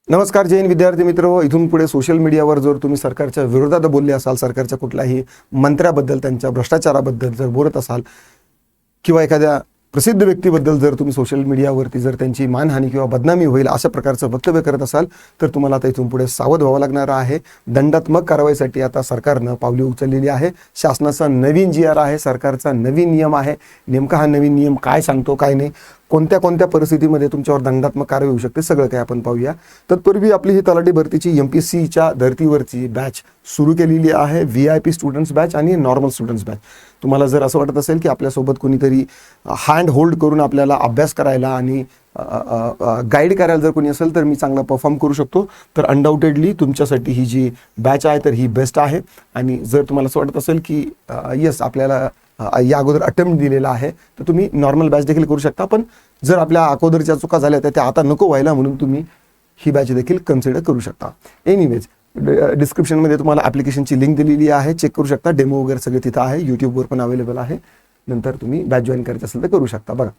नमस्कार जैन विद्यार्थी मित्र, इथून पुढे सोशल मीडियावर जर तुम्ही सरकारच्या विरोधात बोलले असाल, सरकारच्या कुठल्याही मंत्र्याबद्दल, त्यांच्या भ्रष्टाचाराबद्दल जर बोलत असाल किंवा एखाद्या प्रसिद्ध व्यक्तीबद्दल जर तुम्ही सोशल मीडियावरती जर त्यांची मानहानी किंवा बदनामी होईल अशा प्रकारचं वक्तव्य करत असाल तर तुम्हाला आता इथून पुढे सावध व्हावं लागणार आहे. दंडात्मक कारवाईसाठी आता सरकारनं पावले उचललेली आहे. शासनाचा नवीन GR आहे, सरकारचा नवीन नियम आहे. नेमका हा नवीन नियम काय सांगतो काय नाही, कोणत्या कोणत्या परिस्थितीमध्ये तुमच्यावर दंडात्मक कारवाई होऊ शकते, सगळं काय आपण पाहूया. तत्पूर्वी आपली ही तलाठी भरतीची MPSCच्या धर्तीवरची बॅच सुरू केलेली आहे. VIP स्टुडंट्स बॅच आणि नॉर्मल स्टुडंट्स बॅच. तुम्हाला जर असं वाटत असेल की आपल्यासोबत कोणीतरी हँड होल्ड करून आपल्याला अभ्यास करायला आणि गाईड करायला जर कोणी असेल तर मी चांगला परफॉर्म करू शकतो, तर अनडाऊटेडली तुमच्यासाठी ही जी बॅच आहे तर ही बेस्ट आहे. आणि जर तुम्हाला असं वाटत असेल की येस आपल्याला या अगोदर अटेम्प्ट दिलेला आहे तर तुम्ही नॉर्मल बॅच देखील करू शकता. पण जर आपल्या अगोदरच्या चुका झाल्या तर त्या आता नको व्हायला म्हणून तुम्ही ही बॅच देखील कन्सिडर करू शकता. एनिवेज, डिस्क्रिप्शनमध्ये तुम्हाला ॲप्लिकेशनची लिंक दिलेली आहे, चेक करू शकता. डेमो वगैरे सगळे तिथं आहे, यूट्यूबवर पण अवेलेबल आहे. नंतर तुम्ही बॅच जॉईन करायचं असेल तर करू शकता. बघा,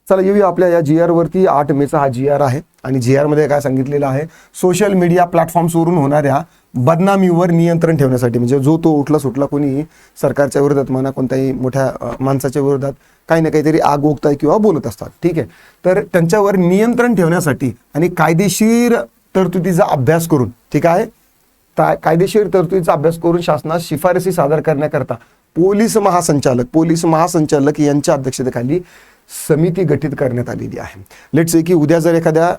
चला येऊया आपल्या या GR वरती. 8 मेचा हा GR आहे आणि GR मध्ये काय सांगितलेलं आहे, सोशल मीडिया प्लॅटफॉर्म्सवरून होणाऱ्या बदनामीवर नियंत्रण ठेवण्यासाठी, म्हणजे जो तो उठला सुटला कोणी सरकारच्या विरोधात म्हणा कोणत्याही मोठ्या माणसाच्या विरोधात काही ना काहीतरी आग ओकताय किंवा बोलत असतात, ठीक आहे, तर त्यांच्यावर नियंत्रण ठेवण्यासाठी आणि कायदेशीर तरतुदीचा अभ्यास करून, ठीक आहे, कायदेशीर तरतुदीचा अभ्यास करून शासनास शिफारसी सादर करण्याकरता पोलीस महासंचालक यांच्या अध्यक्षतेखाली समिती गठीत करण्यात आलेली आहे. लेट्स से की उद्या जर एखाद्या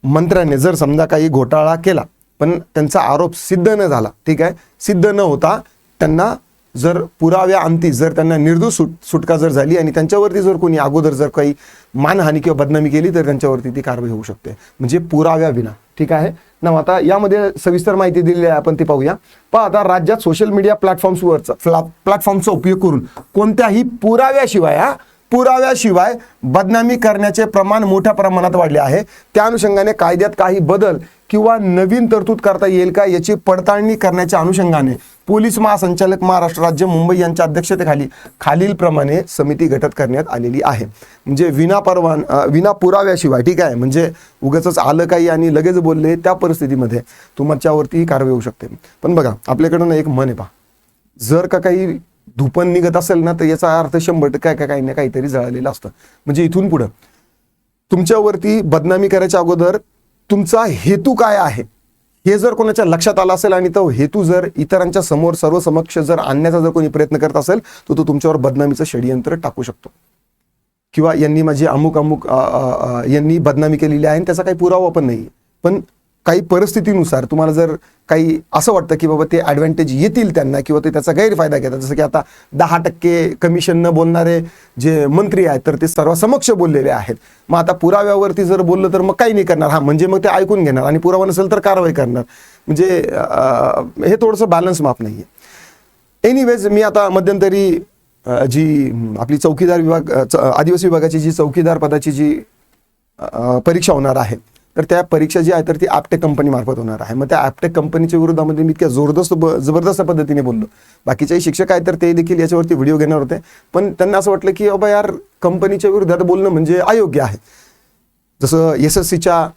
मंत्र्याने जर समजा काही घोटाळा केला पण त्यांचा आरोप सिद्ध न झाला, ठीक आहे, सिद्ध न होता त्यांना जर पुराव्या अंती जर त्यांना निर्दोष सुटका जर झाली आणि त्यांच्यावरती जर कोणी अगोदर जर काही मानहानी किंवा बदनामी केली तर त्यांच्यावरती ती कारवाई होऊ शकते, म्हणजे पुराव्या विना, ठीक आहे ना. आता यामध्ये सविस्तर माहिती दिलेली आहे, आपण ती पाहूया. पहा, आता राज्यात सोशल मीडिया प्लॅटफॉर्मचा उपयोग करून कोणत्याही पुराव्याशिवाय बदनामी करण्याचे प्रमाण मोठ्या प्रमाणात वाढले आहे. त्या अनुषंगाने कायद्यात काही बदल किंवा नवीन तरतूद करता येईल का याची पडताळणी करण्याच्या अनुषंगाने पोलीस महासंचालक महाराष्ट्र राज्य मुंबई यांच्या अध्यक्षतेखाली खालीलप्रमाणे समिती गठीत करण्यात आलेली आहे. म्हणजे विना पुराव्याशिवाय, ठीक आहे, म्हणजे उगाचच आलं काही आणि लगेच बोलले त्या परिस्थितीमध्ये तुमच्यावरती कारवाई होऊ शकते. पण बघा, आपल्याकडून एक म्हण आहे, पहा, जर का काही धुपण निघत असेल ना तर याचा अर्थ 100% काही ना काहीतरी जळालेलं असतं. म्हणजे इथून पुढं तुमच्यावरती बदनामी करायच्या अगोदर तुमचा हेतू काय आहे हे जर कोणाच्या लक्षात आला असेल आणि तो हेतू जर इतरांच्या समोर सर्वसमक्ष जर आणण्याचा जर कोणी प्रयत्न करत असेल तर तो तुमच्यावर बदनामीचं षडयंत्र टाकू शकतो, किंवा यांनी माझी अमुक यांनी बदनामी केलेली आहे आणि त्याचा काही पुरावा पण नाही. पण काही परिस्थितीनुसार तुम्हाला जर काही असं वाटतं की बाबा ते ॲडव्हान्टेज येतील त्यांना किंवा ते त्याचा गैरफायदा घेतात, जसं की आता 10% कमिशन न बोलणारे जे मंत्री आहेत तर ते सर्वसमक्ष बोललेले आहेत. मग आता पुराव्यावरती जर बोललं तर मग काही नाही करणार, हा म्हणजे मग ते ऐकून घेणार आणि पुरावा नसेल तर कारवाई करणार. म्हणजे हे थोडंसं बॅलन्स माप नाही आहे. एनिवेज, मी आता मध्यंतरी जी आपली चौकीदार विभाग आदिवासी विभागाची जी चौकीदार पदाची जी परीक्षा होणार आहे तर त्या परीक्षा जी आहे तर ती ॲप्टेक कंपनीमार्फत होणार आहे. मग त्या ॲप्टेक कंपनीच्या विरोधामध्ये मी इतक्या जबरदस्त पद्धतीने बोललो. बाकीच्याही शिक्षक आहेत तर ते देखील याच्यावरती व्हिडिओ घेणार होते, पण त्यांना असं वाटलं की बाबा यार, कंपनीच्या विरोधात बोलणं म्हणजे अयोग्य आहे. जसं SSCच्या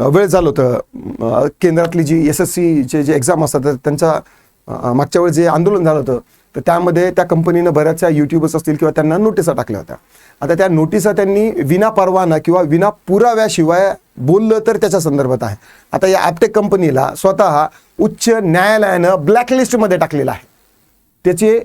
वेळ झालं होतं, केंद्रातली जी SSCचे जे एक्झाम असतात तर त्यांच्या मागच्या वेळेस जे आंदोलन झालं होतं तर त्यामध्ये त्या कंपनीनं बऱ्याचशा यूट्यूबर्स असतील किंवा त्यांना नोटिसा टाकल्या होत्या. आता त्या नोटिसा त्यांनी विना परवाना किंवा विना पुराव्याशिवाय बोललं तर त्याच्या संदर्भात आहे. आता या ॲप्टेक कंपनीला स्वतः उच्च न्यायालयानं ब्लॅकलिस्टमध्ये टाकलेला आहे. त्याचे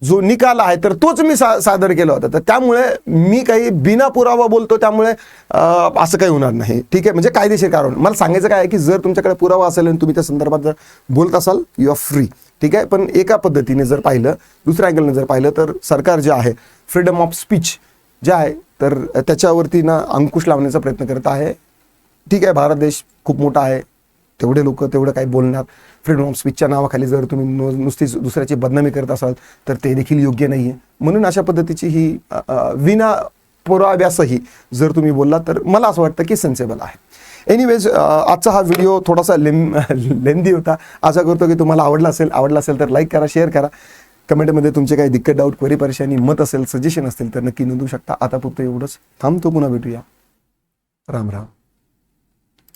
जो निकाल आहे तर तोच मी सादर केला होता. तर त्यामुळे मी काही बिना पुरावा बोलतो, त्यामुळे असं काही होणार नाही, ठीक आहे. म्हणजे कायदेशीर कारण मला सांगायचं काय आहे की जर तुमच्याकडे पुरावा असेल आणि तुम्ही त्या संदर्भात जर बोलत असाल यू आर फ्री, ठीक आहे. पण एका पद्धतीने जर पाहिलं, दुसऱ्या अँगलने जर पाहिलं तर सरकार जे आहे फ्रीडम ऑफ स्पीच जे आहे तर त्याच्यावरती ना अंकुश लावण्याचा प्रयत्न करत आहे, ठीक आहे. भारत देश खूप मोठा आहे, तेवढे लोक तेवढं काही बोलणार. फ्रीडम ऑफ स्पीचच्या नावाखाली जर तुम्ही नुसतीच दुसऱ्याची बदनामी करत असाल तर ते देखील योग्य नाही आहे. म्हणून अशा पद्धतीची ही विना पुराव्यासही जर तुम्ही बोलला तर मला असं वाटतं की सेन्सेबल आहे. एनिवेज, आजचा हा व्हिडिओ थोडासा लेंदी होता. आशा करतो की तुम्हाला आवडला असेल तर लाईक करा, शेअर करा. कमेंटमध्ये तुमचे काही दिक्कत, डाऊट, क्वेरी, परेशानी, मत असेल, सजेशन असतील तर नक्की नोंदवू शकता. आता फक्त एवढंच, थांबतो, पुन्हा भेटूया. राम राम.